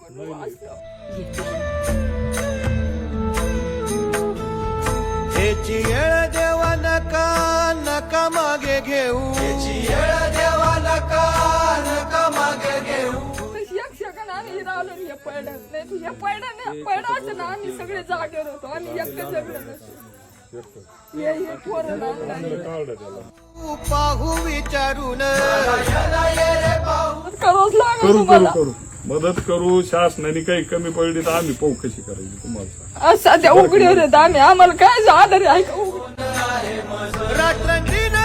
म्हणून असं. याची येळ देवा नका नका मागे घेऊ, याची येळ देवा नका नका मागे घेऊ. एक सेकंड आम्ही इथं आलो आणि हे पडलं नाही तू हे पडलं असं ना आम्ही सगळे जागेवर होतो आम्ही एकटं जगलो नसतो. हे पोरं पाहू विचारून करावंच लागलं करू तुम्हाला. करू मदत करू. शासनाने काही कमी पडली तर आम्ही पाहू कशी करायची तुम्हाला. आज सध्या उघडे होते आम्ही आम्हाला काय आधार आहे का उघड रात्रंदिन